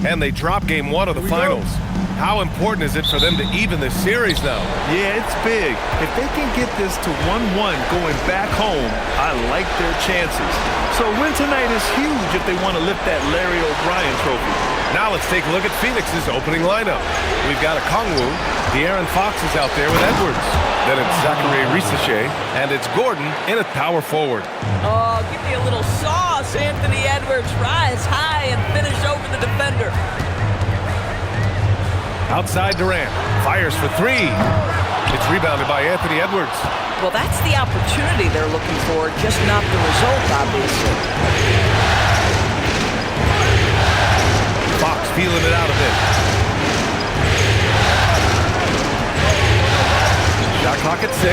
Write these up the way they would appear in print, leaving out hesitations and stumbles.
and they drop game 1 of the finals. How important is it for them to even this series now? Yeah, it's big. If they can get this to 1-1 going back home, I like their chances. So a win tonight is huge if they want to lift that Larry O'Brien trophy. Now let's take a look at Phoenix's opening lineup. We've got a Kongwu. De'Aaron Fox is out there with Edwards. Then it's Zachary Risache, and it's Gordon in at power forward. Oh, give me a little sauce. Anthony Edwards rise high and finish over the defender. Outside Durant, fires for 3. It's rebounded by Anthony Edwards. Well, that's the opportunity they're looking for, just not the result, obviously. Fox feeling it out a bit. Shot clock at 6.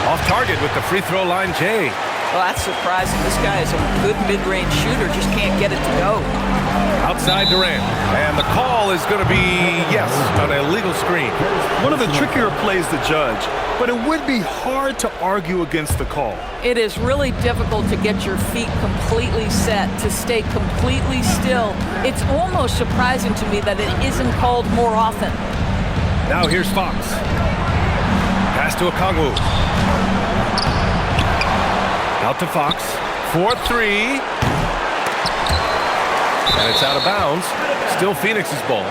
Off target with the free throw line, Jay. Well, that's surprising. This guy is a good mid-range shooter, just can't get it to go. Outside Durant. And the call is going to be, yes, an illegal screen. One of the trickier plays to judge, but it would be hard to argue against the call. It is really difficult to get your feet completely set, to stay completely still. It's almost surprising to me that it isn't called more often. Now here's Fox. Pass to Okongwu. Out to Fox. 4-3. And it's out of bounds. Still Phoenix's ball.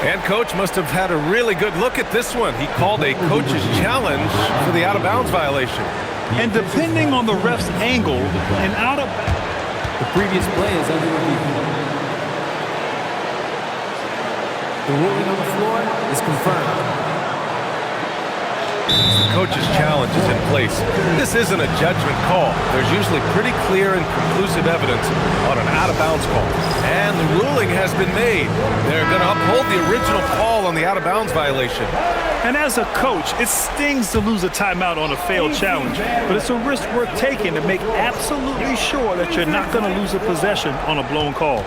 And coach must have had a really good look at this one. He called a coach's challenge for the out-of-bounds violation. And depending on the ref's angle, an The previous play is under review. The ruling on the floor is confirmed. The coach's challenge is in place. This isn't a judgment call. There's usually pretty clear and conclusive evidence on an out-of-bounds call. And the ruling has been made. They're going to uphold the original call on the out-of-bounds violation. And as a coach, it stings to lose a timeout on a failed challenge, but it's a risk worth taking to make absolutely sure that you're not going to lose a possession on a blown call.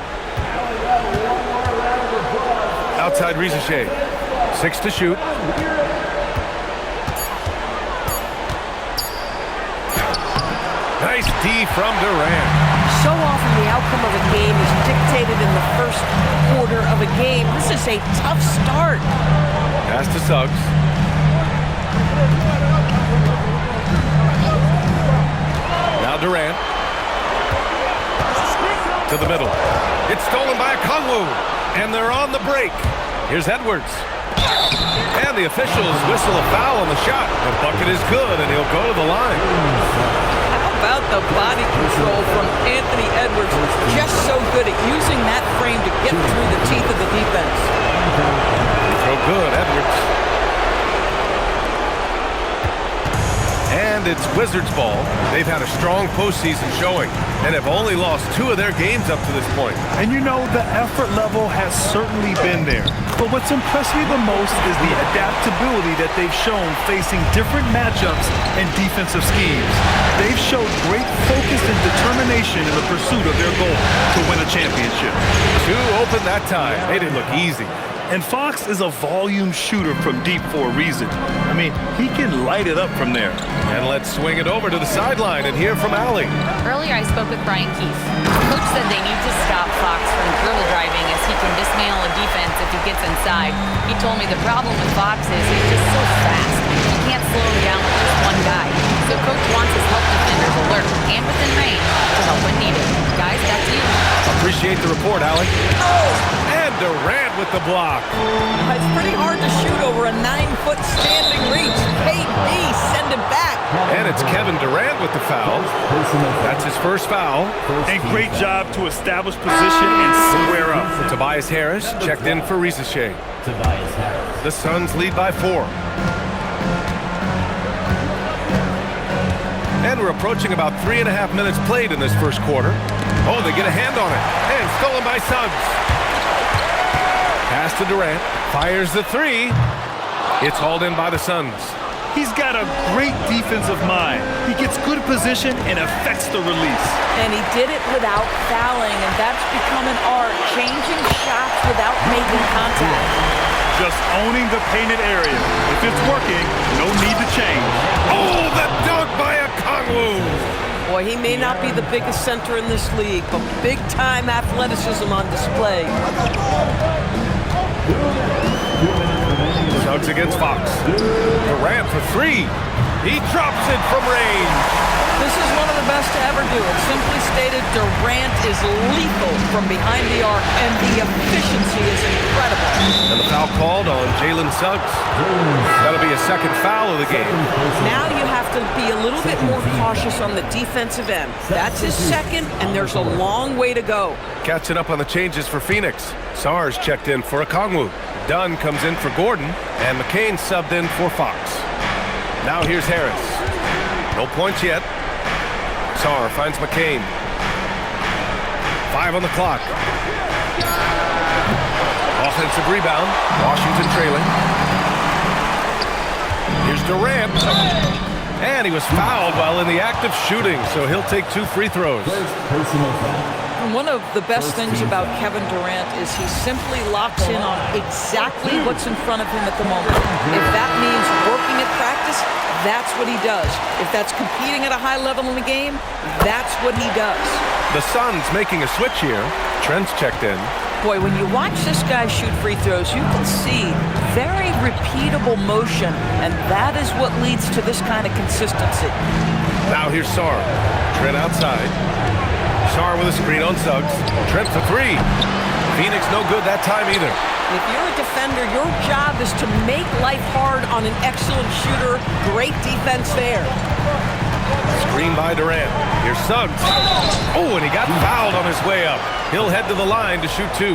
Outside Risache. 6 to shoot. Nice D from Durant. So often the outcome of a game is dictated in the first quarter of a game. This is a tough start. Pass to Suggs. Now Durant. To the middle. It's stolen by Okongwu. And they're on the break. Here's Edwards. And the officials whistle a foul on the shot. The bucket is good, and he'll go to the line. About the body control from Anthony Edwards, just so good at using that frame to get through the teeth of the defense. Throw good, Edwards. And it's Wizards ball. They've had a strong postseason showing and have only lost 2 of their games up to this point. And you know, the effort level has certainly been there. But what's impressed me the most is the adaptability that they've shown facing different matchups and defensive schemes. They've showed great focus and determination in the pursuit of their goal to win a championship. 2 open that time. Made it look easy. And Fox is a volume shooter from deep for a reason. I mean, he can light it up from there. And let's swing it over to the sideline and hear from Allie. Earlier, I spoke with Brian Keefe. Coach said they need to stop Fox from dribble driving as he can dismantle a defense if he gets inside. He told me the problem with Fox is he's just so fast. You can't slow him down with just one guy. So Coach wants his help defenders alert and within range to help when needed. Guys, back to you. Appreciate the report, Allie. Oh! And Durant with the block. It's pretty hard to shoot over a 9-foot standing reach. KB, send it back. And it's Kevin Durant with the foul. That's his first foul. And great job to establish position and square up. Tobias Harris checked in for Risache. The Suns lead by 4. And we're approaching about 3.5 minutes played in this first quarter. Oh, they get a hand on it. And stolen by Suggs. Pass to Durant. Fires the 3. It's hauled in by the Suns. He's got a great defensive mind. He gets good position and affects the release. And he did it without fouling, and that's become an art, changing shots without making contact. Just owning the painted area. If it's working, no need to change. Oh, the dunk by Okongwu. Boy, he may not be the biggest center in this league, but big-time athleticism on display. Suggs against Fox. Durant for three. He drops it from range. This is one of the best to ever do it. Simply stated, Durant is lethal from behind the arc, and the efficiency is incredible. And the foul called on Jalen Suggs. That'll be a second foul of the game. Now you have to be a little bit more cautious on the defensive end. That's his second, and there's a long way to go. Catching up on the changes for Phoenix. Sarge checked in for Okongwu. Dunn comes in for Gordon, and McCain subbed in for Fox. Now here's Harris. No points yet. Sarr finds McCain. 5 on the clock. Offensive rebound. Washington trailing. Here's Durant. And he was fouled while in the act of shooting, so he'll take 2 free throws. One of the best things about Kevin Durant is he simply locks in on exactly what's in front of him at the moment. If that means working at practice, that's what he does. If that's competing at a high level in the game, that's what he does. The Suns making a switch here. Trent's checked in. Boy, when you watch this guy shoot free throws, you can see very repeatable motion, and that is what leads to this kind of consistency. Now here's Sarr. Trent outside. Sarr with a screen on Suggs. Trent for three. Phoenix no good that time either. If you're a defender, your job is to make life hard on an excellent shooter. Great defense there. Screen by Durant. Here's Suggs. Oh, and he got fouled on his way up. He'll head to the line to shoot 2.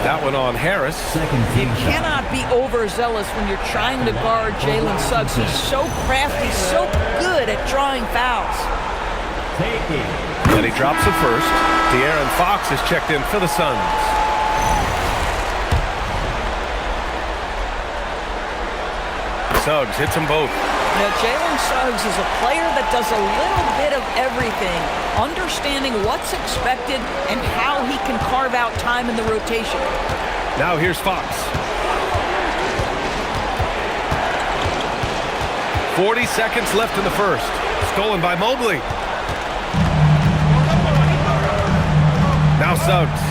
That one on Harris. You cannot be overzealous when you're trying to guard Jalen Suggs. He's so crafty, so good at drawing fouls. And he drops it first. De'Aaron Fox is checked in for the Suns. Suggs hits them both. Now, Jalen Suggs is a player that does a little bit of everything, understanding what's expected and how he can carve out time in the rotation. Now here's Fox. 40 seconds left in the first. Stolen by Mobley. Now Suggs.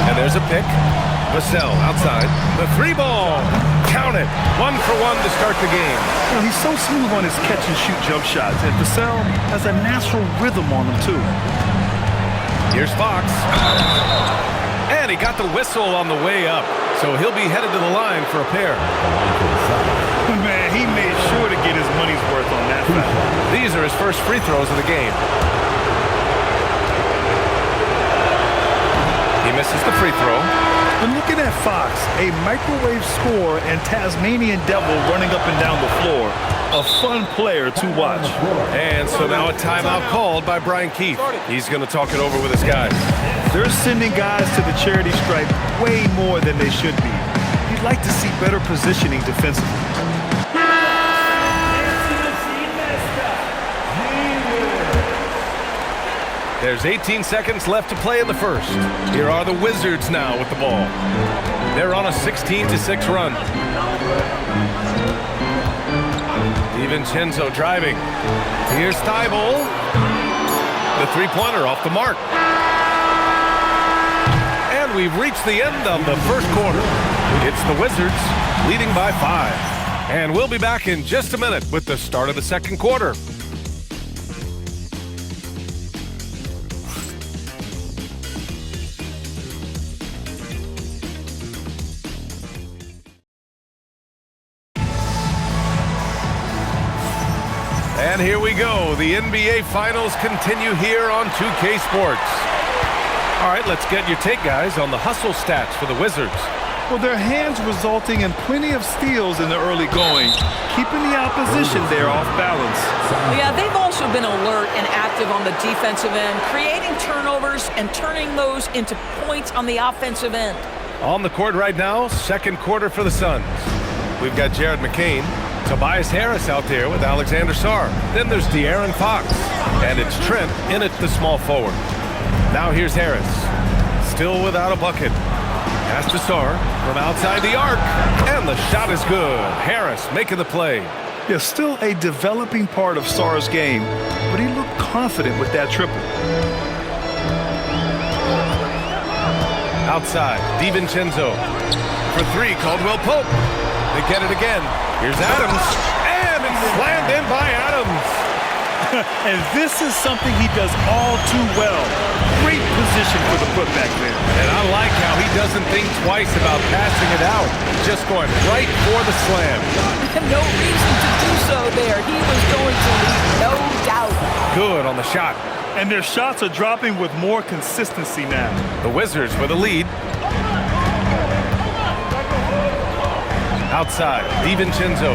And there's a pick. Vassell outside. The 3-ball. Count it. 1 for 1 to start the game. You know, he's so smooth on his catch-and-shoot jump shots, and Vassell has a natural rhythm on him, too. Here's Fox. And he got the whistle on the way up, so he'll be headed to the line for a pair. Man, he made sure to get his money's worth on that foul. These are his first free throws of the game. He misses the free throw. And looking at Fox, a microwave scorer and Tasmanian devil running up and down the floor. A fun player to watch. And so now a timeout called by Brian Keith. He's going to talk it over with his guys. They're sending guys to the charity stripe way more than they should be. You'd like to see better positioning defensively. There's 18 seconds left to play in the first. Here are the Wizards now with the ball. They're on a 16-6 run. DiVincenzo driving. Here's Thibault. The three-pointer off the mark. And we've reached the end of the first quarter. It's the Wizards leading by 5. And we'll be back in just a minute with the start of the second quarter. And here we go. The NBA Finals continue here on 2K Sports. All right, let's get your take, guys, on the hustle stats for the Wizards. Well, their hands resulting in plenty of steals in the early going, keeping the opposition there off balance. Yeah, they've also been alert and active on the defensive end, creating turnovers and turning those into points on the offensive end. On the court right now, second quarter for the Suns. We've got Jared McCain. Tobias Harris out there with Alexander Sarr. Then there's De'Aaron Fox. And it's Trent in at the small forward. Now here's Harris. Still without a bucket. Pass to Sarr from outside the arc. And the shot is good. Harris making the play. Yeah, still a developing part of Sarr's game, but he looked confident with that triple. Outside, DiVincenzo. For three, Caldwell Pope. They get it again. Here's Adams. And it's slammed in by Adams. And this is something he does all too well. Great position for the putback there. And I like how he doesn't think twice about passing it out. Just going right for the slam. No reason to do so there. He was going to leave, no doubt. Good on the shot. And their shots are dropping with more consistency now. The Wizards with a lead. Outside, DiVincenzo.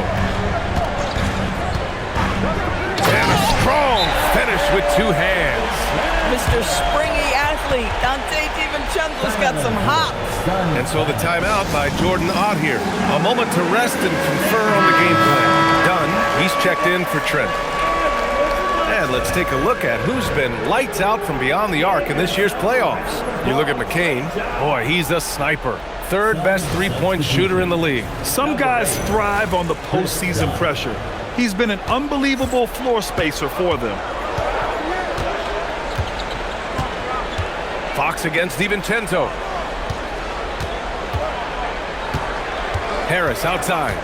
And a strong finish with two hands. Mr. Springy athlete, Dante DiVincenzo's got some hops. And so the timeout by Jordan Ott here. A moment to rest and confer on the game plan. Done. He's checked in for Trent. And let's take a look at who's been lights out from beyond the arc in this year's playoffs. You look at McCain. Boy, he's a sniper. Third best three-point shooter in the league. Some guys thrive on the postseason pressure. He's been an unbelievable floor spacer for them. Fox against DiVincenzo. Harris outside.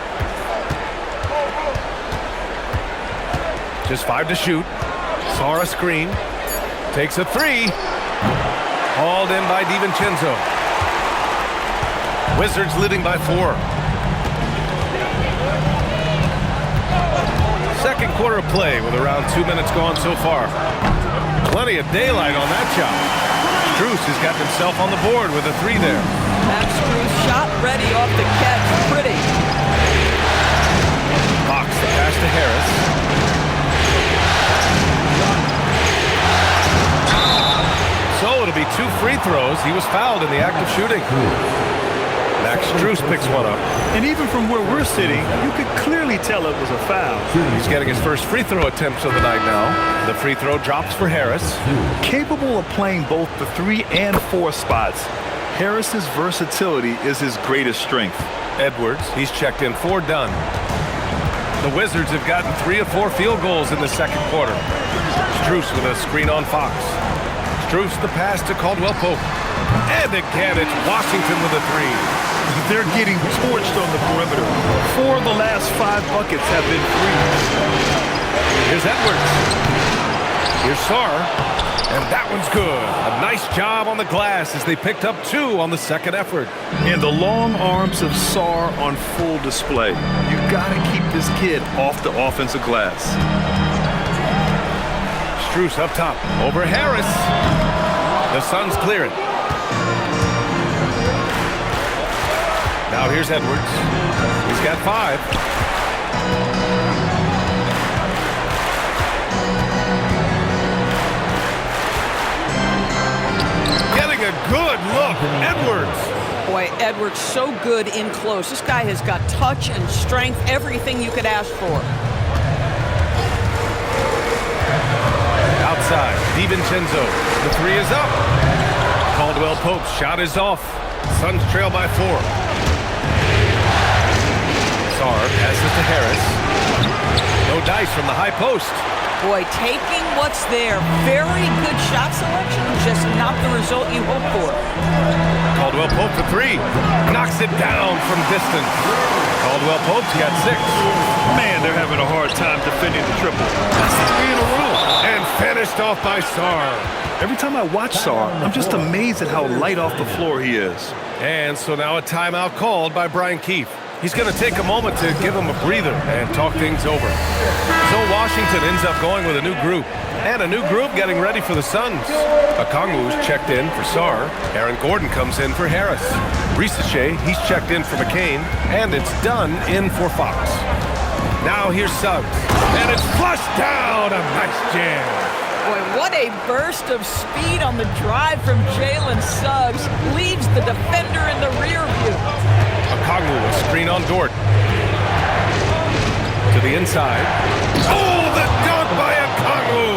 Just 5 to shoot. Sarr a screen. Takes a three. Hauled in by DiVincenzo. Wizards leading by 4. Second quarter of play with around 2 minutes gone so far. Plenty of daylight on that shot. Strus has got himself on the board with a three there. Max Strus shot ready off the catch. Pretty. Fox the pass to Harris. So it'll be 2 free throws. He was fouled in the act of shooting. Max Strus picks one up. And even from where we're sitting, you could clearly tell it was a foul. He's getting his first free throw attempts of the night now. The free throw drops for Harris. Capable of playing both the 3 and 4 spots, Harris's versatility is his greatest strength. Edwards, he's checked in 4 done. The Wizards have gotten 3 of 4 field goals in the second quarter. Strus with a screen on Fox. Strus the pass to Caldwell Pope. And again, it's Washington with a 3. They're getting torched on the perimeter. 4 of the last 5 buckets have been threes. Here's Edwards. Here's Sarr. And that one's good. A nice job on the glass as they picked up 2 on the second effort. And the long arms of Sarr on full display. You gotta keep this kid off the offensive glass. Strus up top. Over Harris. The Suns clear it. Now here's Edwards. He's got 5. Getting a good look. Edwards. Boy, Edwards so good in close. This guy has got touch and strength, everything you could ask for. Outside, DiVincenzo. The 3 is up. Caldwell Pope's shot is off. Suns trail by 4. Sarr passes to Harris. No dice from the high post. Boy, taking what's there. Very good shot selection, just not the result you hope for. Caldwell Pope for 3. Knocks it down from distance. Caldwell Pope's got 6. Man, they're having a hard time defending the triple. That's 3 in a row. And finished off by Sarr. Every time I watch Sarr, I'm just amazed at how light off the floor he is. And so now a timeout called by Brian Keefe. He's going to take a moment to give him a breather and talk things over. So Washington ends up going with a new group. And a new group getting ready for the Suns. Okongwu's checked in for Sarr. Aaron Gordon comes in for Harris. Risache, he's checked in for McCain. And it's done in for Fox. Now here's Suggs. And it's flushed down. A nice jam. Boy, what a burst of speed on the drive from Jalen Suggs. Leaves the defender in the rear view. Okongwu, a screen on Dort. To the inside. Oh, the dunk by Okongwu!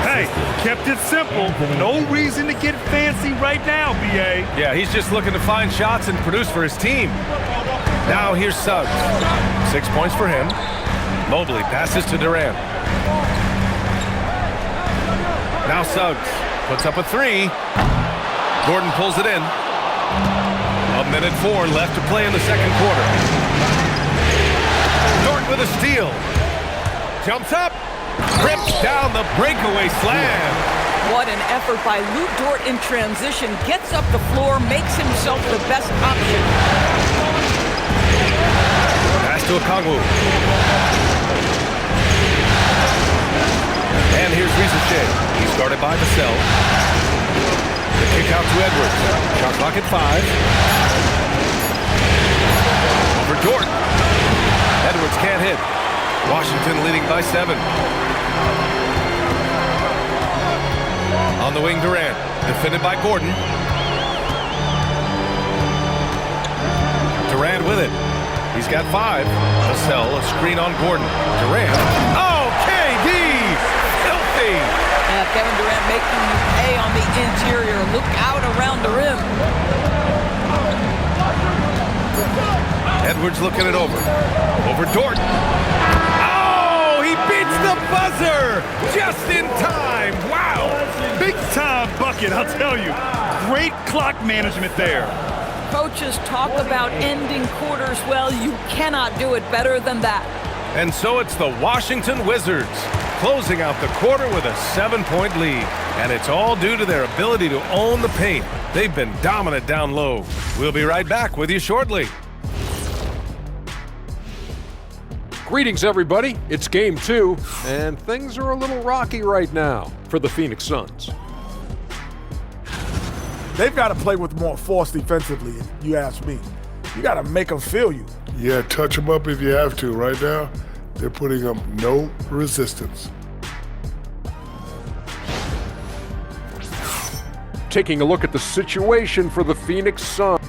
Hey, kept it simple. No reason to get fancy right now, B.A. Yeah, he's just looking to find shots and produce for his team. Now here's Suggs. 6 points for him. Mobley passes to Durant. Now Suggs puts up a three. Gordon pulls it in. 1:04 left to play in the second quarter. Dort with a steal. Jumps up. Rips down the breakaway slam. What an effort by Lou Dort in transition. Gets up the floor, makes himself the best option. Pass to Okongwu. And here's Rizachet. He's guarded by Vassell. The kick out to Edwards. Shot clock at 5. Over Dort. Edwards can't hit. Washington leading by 7. On the wing, Durant. Defended by Gordon. Durant with it. He's got 5. Vassell, a screen on Gordon. Durant. Oh, KD! Filthy! Yeah, Kevin Durant making you pay on the interior. Look out around the rim. Edwards looking it over. Over Dort. Oh, he beats the buzzer! Just in time! Wow! Big time bucket, I'll tell you. Great clock management there. Coaches talk about ending quarters. Well, you cannot do it better than that. And so it's the Washington Wizards closing out the quarter with a 7-point lead. And it's all due to their ability to own the paint. They've been dominant down low. We'll be right back with you shortly. Greetings, everybody. It's Game 2, and things are a little rocky right now for the Phoenix Suns. They've got to play with more force defensively, if you ask me. You got to make them feel you. Yeah, touch them up if you have to. Right now, they're putting up no resistance. Taking a look at the situation for the Phoenix Suns.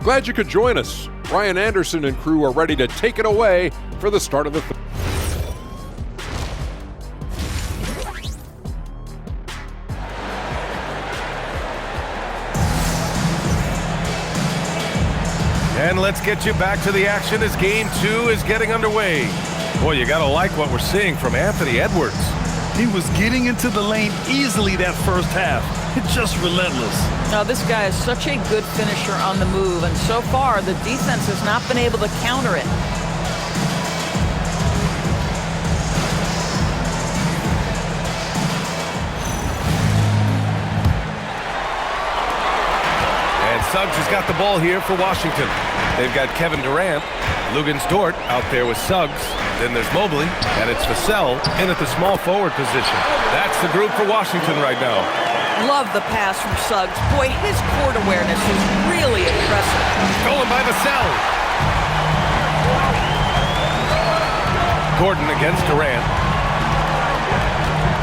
Glad you could join us. Ryan Anderson and crew are ready to take it away for the start of the And let's get you back to the action as Game 2 is getting underway. Boy, you gotta like what we're seeing from Anthony Edwards. He was getting into the lane easily that first half. It's just relentless. Now, this guy is such a good finisher on the move, and so far, the defense has not been able to counter it. And Suggs has got the ball here for Washington. They've got Kevin Durant, Luguentz Dort out there with Suggs. Then there's Mobley, and it's Vassell in at the small forward position. That's the group for Washington right now. Love the pass from Suggs. Boy, his court awareness is really impressive. Stolen by Vassell. Gordon against Durant.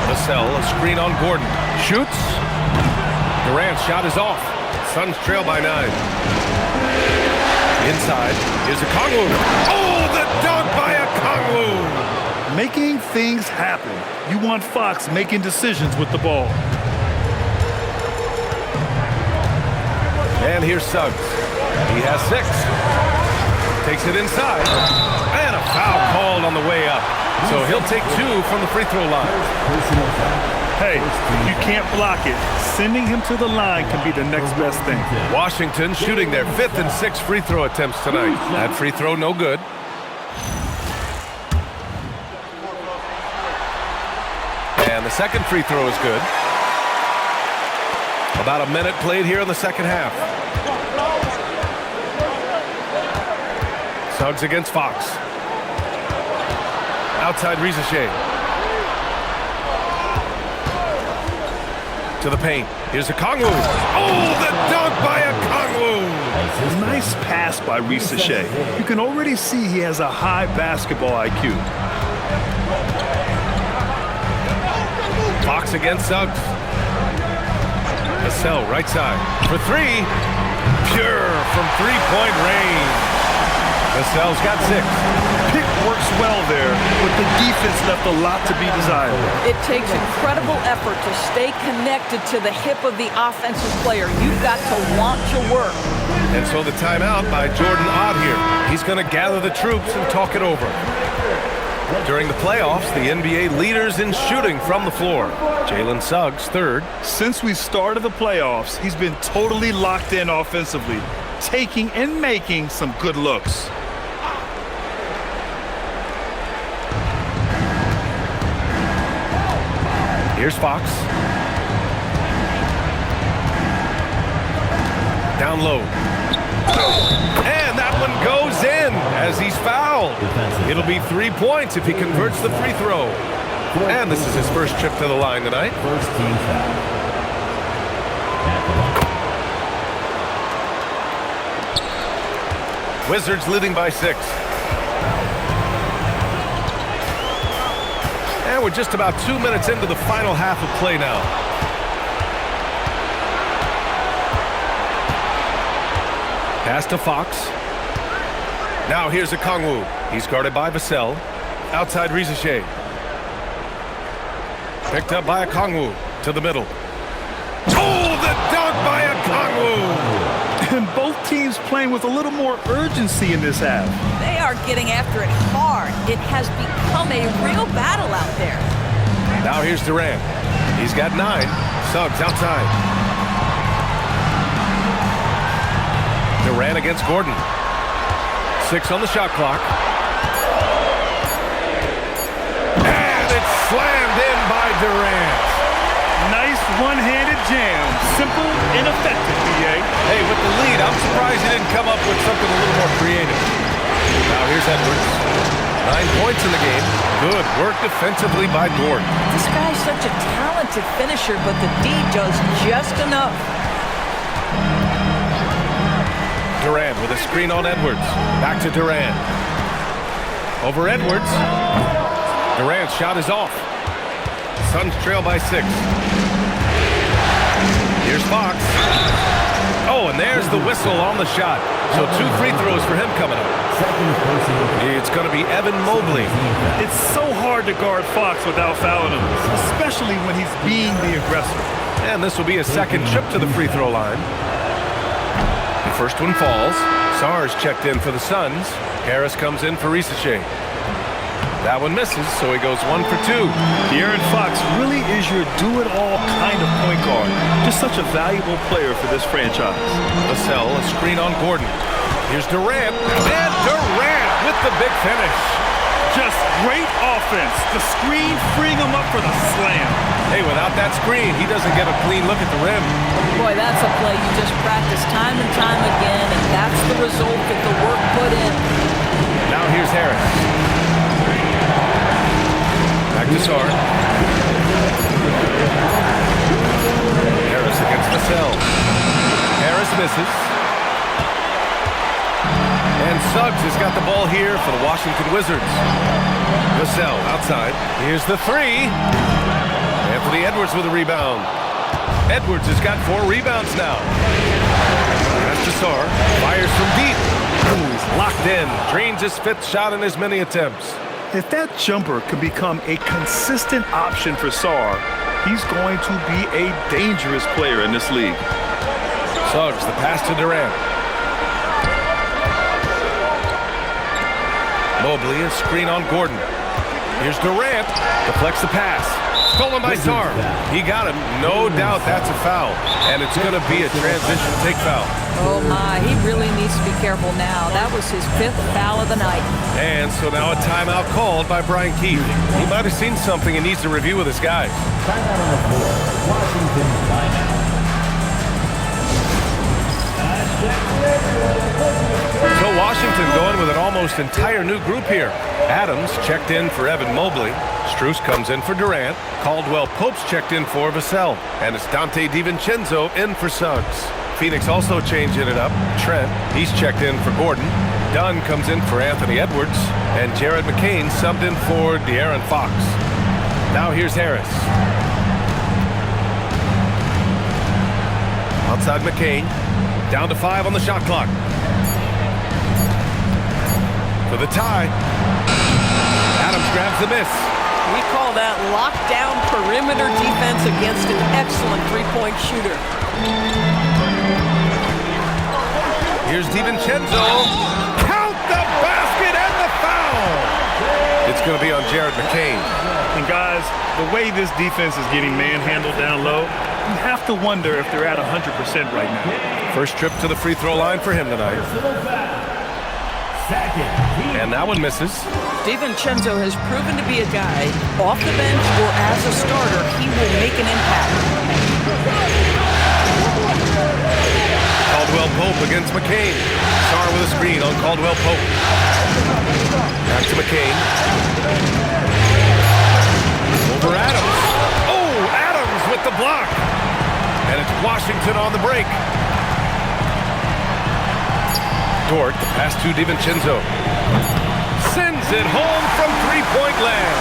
Vassell, a screen on Gordon. Shoots. Durant's shot is off. Suns trail by 9. Inside, here's Okongwu. Oh, the dunk by Okongwu! Making things happen. You want Fox making decisions with the ball. And here's Suggs. He has 6. Takes it inside. And a foul called on the way up. So he'll take 2 from the free throw line. Hey, you can't block it. Sending him to the line can be the next best thing. Washington shooting their 5th and 6th free throw attempts tonight. That free throw no good. And the second free throw is good. About a minute played here in the second half. Suggs against Fox. Outside Rizachet. To the paint. Here's Okongwu. Oh, the dunk by Okongwu! Nice pass by Rizachet. You can already see he has a high basketball IQ. Fox against Suggs. Vassell, right side. For 3. Pure from three-point range. Vassell's got 6. Pick works well there, but the defense left a lot to be desired. It takes incredible effort to stay connected to the hip of the offensive player. You've got to want to work. And so the timeout by Jordan Ott here. He's going to gather the troops and talk it over. During the playoffs, the NBA leaders in shooting from the floor. Jalen Suggs, third. Since we started the playoffs, he's been totally locked in offensively, taking and making some good looks. Here's Fox. Down low. And that one goes in as he's fouled. It'll be 3 points if he converts the free throw. And this is his first trip to the line tonight. First team foul. Wizards leading by 6. And we're just about 2 minutes into the final half of play now. Pass to Fox. Now here's Okongwu. He's guarded by Vassell. Outside Rizachet. Picked up by Okongwu to the middle. Oh, the dunk by Okongwu! And both teams playing with a little more urgency in this half. They are getting after it hard. It has become a real battle out there. Now here's Durant. He's got 9. Suggs outside. Durant against Gordon. 6 on the shot clock. And it's slammed in by Durant. Nice one-handed jam. Simple and effective, B.A. Hey, with the lead, I'm surprised he didn't come up with something a little more creative. Now here's Edwards. 9 points in the game. Good work defensively by Gordon. This guy's such a talented finisher, but the D does just enough. Durant with a screen on Edwards. Back to Durant. Over Edwards. Durant's shot is off. Suns trail by 6. Here's Fox. Oh, and there's the whistle on the shot. So 2 free throws for him coming up. It's going to be Evan Mobley. It's so hard to guard Fox without fouling him, especially when he's being the aggressor. And this will be a second trip to the free throw line. The first one falls. Sarge checked in for the Suns. Harris comes in for Rizachet. That one misses, so he goes 1 for 2. De'Aaron Fox really is your do-it-all kind of point guard. Just such a valuable player for this franchise. Vassell, a screen on Gordon. Here's Durant. And Durant with the big finish. Just great offense. The screen freeing him up for the slam. Hey, without that screen, he doesn't get a clean look at the rim. Boy, that's a play you just practice time and time again, and that's the result of the work put in. Now here's Harris. Back to Sarge. Harris against Vassell. Harris misses. And Suggs has got the ball here for the Washington Wizards. Vassell outside. Here's the 3. Anthony Edwards with a rebound. Edwards has got 4 rebounds now. That's Jasar. Fires from deep. He's locked in. Drains his 5th shot in as many attempts. If that jumper can become a consistent option for Sarr, he's going to be a dangerous player in this league. Suggs, the pass to Durant. Mobley, a screen on Gordon. Here's Durant. Deflects the pass. Stolen by Sarr. He got him. No doubt that's a foul. And it's going to be a transition take foul. Oh, my. He really needs to be careful now. That was his 5th foul of the night. And so now a timeout called by Brian Keefe. He might have seen something and needs to review with his guys. Timeout on the floor. Washington timeout. So Washington going with an almost entire new group here. Adams checked in for Evan Mobley. Strus comes in for Durant. Caldwell-Pope's checked in for Vassell. And it's Dante DiVincenzo in for Suggs. Phoenix also changing it up. Trent, he's checked in for Gordon. Dunn comes in for Anthony Edwards. And Jared McCain subbed in for De'Aaron Fox. Now here's Harris. Outside McCain. Down to 5 on the shot clock. For the tie. Adams grabs the miss. We call that lockdown perimeter defense against an excellent three-point shooter. Here's DiVincenzo. Count the basket and the foul. It's going to be on Jared McCain. And guys, the way this defense is getting manhandled down low, you have to wonder if they're at 100% right now. First trip to the free throw line for him tonight. And that one misses. DiVincenzo has proven to be a guy, off the bench or as a starter, he will make an impact. Caldwell Pope against McCain. Sarr with a screen on Caldwell Pope. Back to McCain. Over Adams. Oh, Adams with the block. And it's Washington on the break. Dort, the pass to DiVincenzo. Sends it home from three-point land.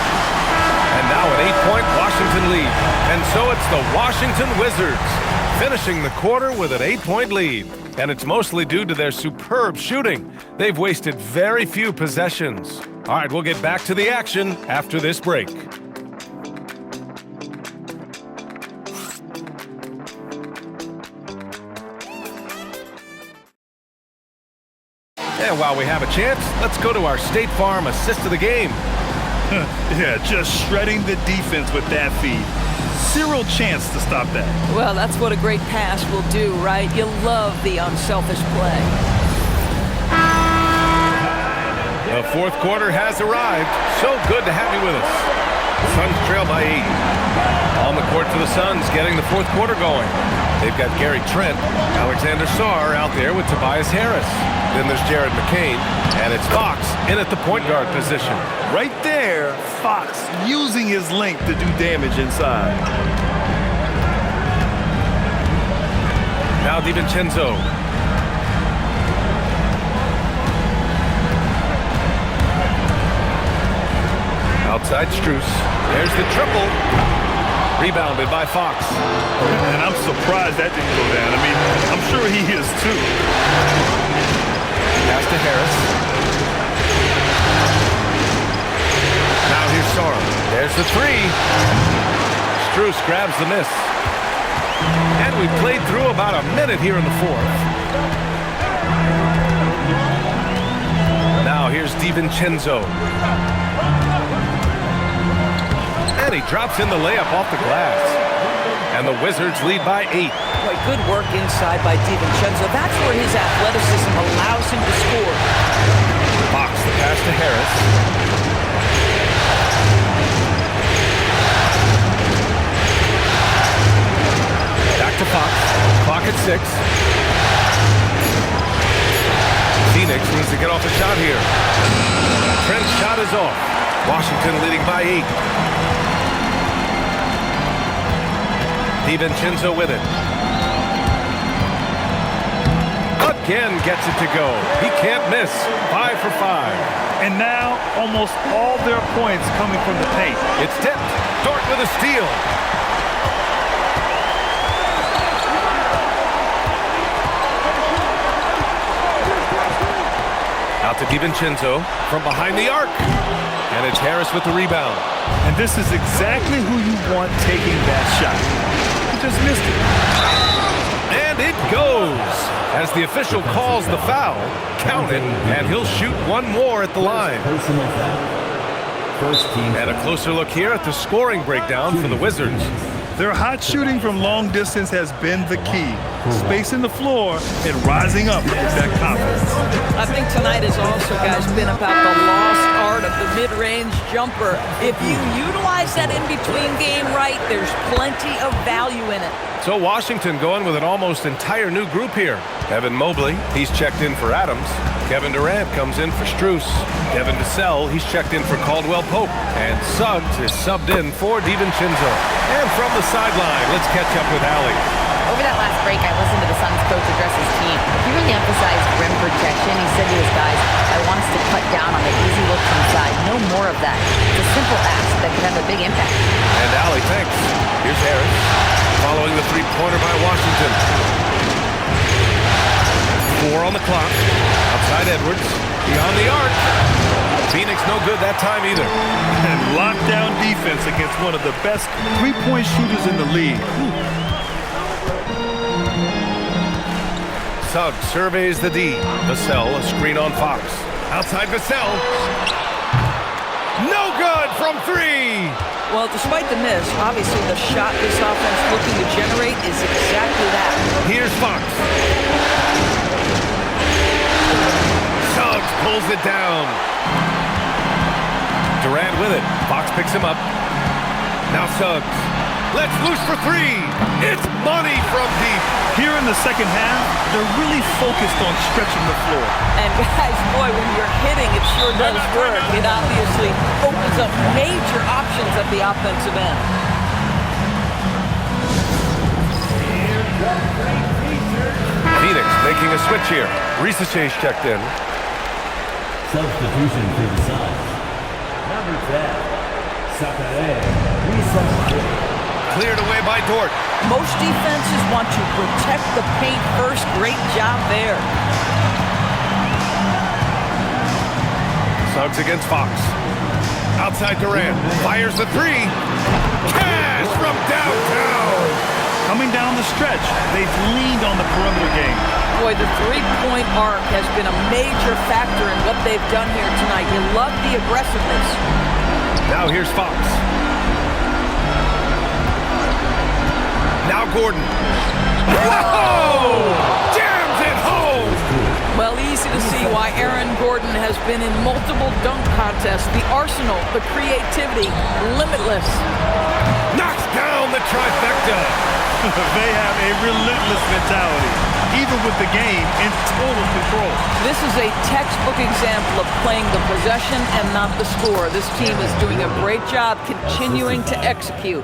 And now an 8-point Washington lead. And so it's the Washington Wizards finishing the quarter with an 8-point lead. And it's mostly due to their superb shooting. They've wasted very few possessions. All right, we'll get back to the action after this break. And while we have a chance, let's go to our State Farm assist of the game. Yeah, just shredding the defense with that feed. Zero chance to stop that. Well, that's what a great pass will do, right? You love the unselfish play. The fourth quarter has arrived. So good to have you with us. The Suns trail by 8. On the court for the Suns, getting the fourth quarter going. They've got Gary Trent, Alexander Sarr out there with Tobias Harris. Then there's Jared McCain, and it's Fox in at the point guard position. Right there, Fox using his length to do damage inside. Now DiVincenzo. Outside Strus. There's the triple. Rebounded by Fox. And I'm surprised that didn't go down. I mean, I'm sure he is too. Pass to Harris. Now here's Sarr. There's the three. Strus grabs the miss. And we played through about a minute here in the fourth. Now here's DiVincenzo. And he drops in the layup off the glass. And the Wizards lead by 8. Boy, good work inside by DiVincenzo. That's where his athleticism allows him to score. Fox, the pass to Harris. Back to Fox. Clock at 6. Phoenix needs to get off a shot here. Trent's shot is off. Washington leading by 8. DiVincenzo with it. Again gets it to go. He can't miss. 5 for 5. And now almost all their points coming from the paint. It's tipped. Dort with a steal. Out to DiVincenzo from behind the arc. And it's Harris with the rebound. And this is exactly who you want taking that shot. He just missed it. And it goes. As the official calls the foul, count it, and he'll shoot one more at the line. Personal foul. First team. And a closer look here at the scoring breakdown for the Wizards. Their hot shooting from long distance has been the key. Spacing the floor and rising up with that confidence. I think tonight has also, guys, been about the lost art of the mid-range jumper. If you utilize that in-between game right, there's plenty of value in it. So Washington going with an almost entire new group here. Evan Mobley, he's checked in for Adams. Kevin Durant comes in for Strus. Devin Vassell, he's checked in for Caldwell Pope. And Suggs is subbed in for DiVincenzo. And from the sideline, let's catch up with Allie. Over that last break, I listened to the Suns coach address his team. He really emphasized rim protection. He said to his guys, I want us to cut down on the easy looks inside. No more of that. It's a simple ask that could have a big impact. And Allie, thanks. Here's Harris, following the three-pointer by Washington. 4 on the clock. Outside Edwards. Beyond the arc. Phoenix no good that time either. And lockdown defense against one of the best three-point shooters in the league. Suggs surveys the D. Vassell, a screen on Fox. Outside Vassell. No good from 3. Well, despite the miss, obviously the shot this offense looking to generate is exactly that. Here's Fox. Suggs pulls it down. Durant with it. Fox picks him up. Now Suggs. Let's loose for 3. It's money from deep. Here in the second half, they're really focused on stretching the floor. And guys, boy, when you're hitting, it sure does work. It obviously opens up major options at the offensive end. Phoenix making a switch here. Reese checked in. Substitution for the Suns. Number 10, successor. Cleared away by Dort. Most defenses want to protect the paint first. Great job there. Suggs against Fox. Outside Durant. Fires the 3. Cash from downtown. Coming down the stretch, they've leaned on the perimeter game. Boy, the three-point arc has been a major factor in what they've done here tonight. You love the aggressiveness. Now here's Fox. Now Gordon. Whoa! Jams it home! Well, easy to see why Aaron Gordon has been in multiple dunk contests. The arsenal, the creativity, limitless. Knocks down the trifecta. They have a relentless mentality, even with the game in total control. This is a textbook example of playing the possession and not the score. This team is doing a great job continuing to execute.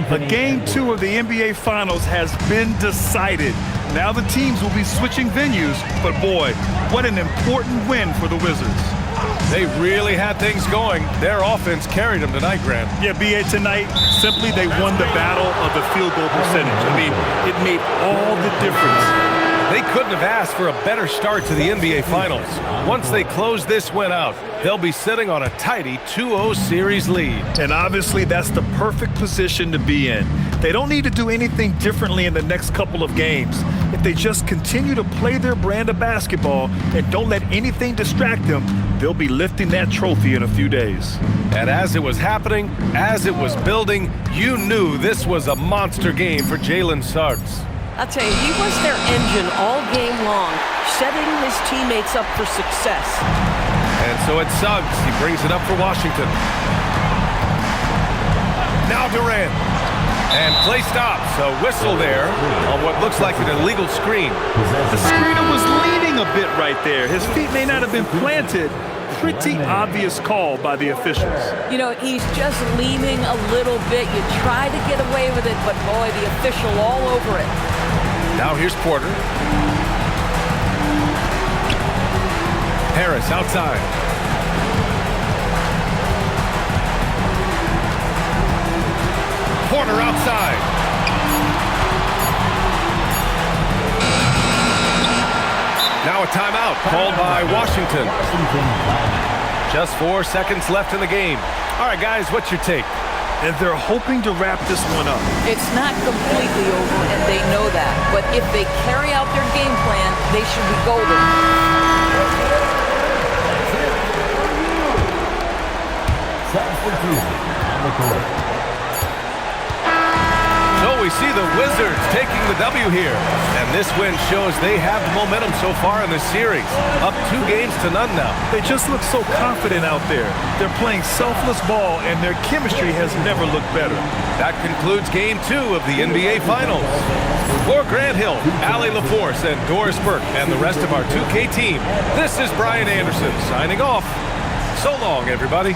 But Game 2 of the NBA Finals has been decided. Now the teams will be switching venues, but boy, what an important win for the Wizards. They really had things going. Their offense carried them tonight, Grant. Yeah, B.A., tonight, simply they won the battle of the field goal percentage. I mean, it made all the difference. They couldn't have asked for a better start to the NBA Finals. Once they close this win out, they'll be sitting on a tidy 2-0 series lead. And obviously, that's the perfect position to be in. They don't need to do anything differently in the next couple of games. If they just continue to play their brand of basketball and don't let anything distract them, they'll be lifting that trophy in a few days. And as it was happening, as it was building, you knew this was a monster game for Jalen Suggs. I'll tell you, he was their engine all game long, setting his teammates up for success. And so it's Suggs. He brings it up for Washington. Now Durant. And play stops. A whistle there on what looks like an illegal screen. The screener was leaning a bit right there. His feet may not have been planted. Pretty obvious call by the officials. You know, he's just leaning a little bit. You try to get away with it, but boy, the official all over it. Now here's Porter. Harris outside. Porter outside. Now a timeout called by Washington. Just 4 seconds left in the game. All right, guys, what's your take? And they're hoping to wrap this one up. It's not completely over, and they know that. But if they carry out their game plan, they should be golden. Substitution on the court. So we see the Wizards taking the W here. And this win shows they have the momentum so far in this series. Up 2 games to none now. They just look so confident out there. They're playing selfless ball, and their chemistry has never looked better. That concludes Game 2 of the NBA Finals. For Grant Hill, Allie LaForce, and Doris Burke, and the rest of our 2K team, this is Brian Anderson signing off. So long, everybody.